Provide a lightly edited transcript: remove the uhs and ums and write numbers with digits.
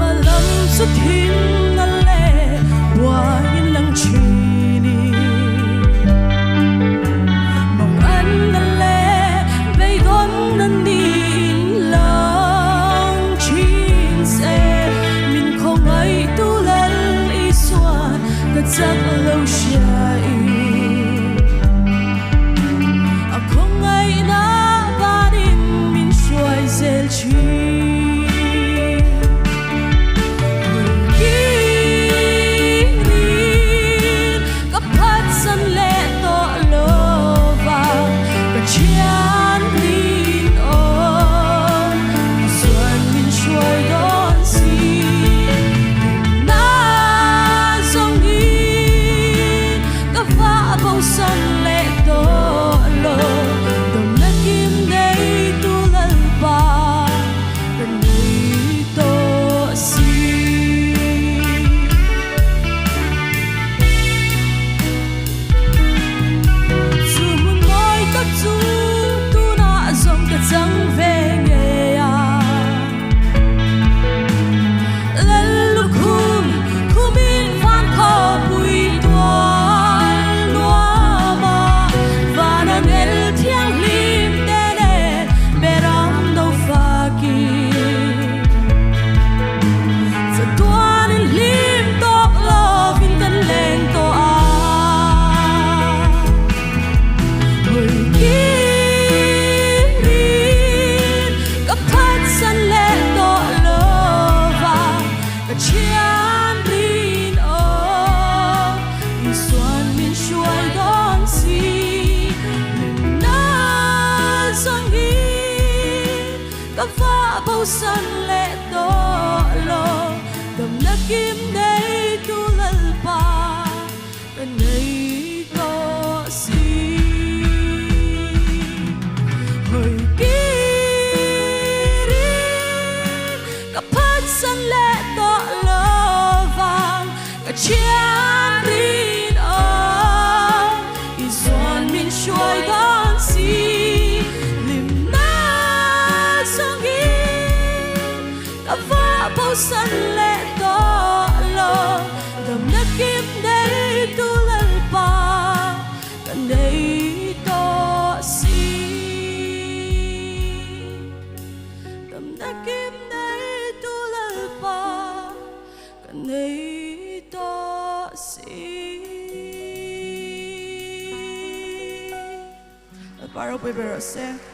mà lâm xuất hiện na lệ qua những lăng trì ni mong anh na lệ bay gón nan nín lăng chín xe mình không ai tu lên ý xoan cất giấc lâu dài không ai na ba đêm mình xoay dễ chi sân lệ đỏ lò đầm nát kim đây tu lal pa cần này to si hồi kiri kapat sân lệ đỏ lò vàng cả chiang rin ơi izuan min shuai gan si sân lệ đỏ lò đầm nát kim đây tu lal pa cần đây to si đầm nát kim đây tu lal pa cần đây to si paro pe se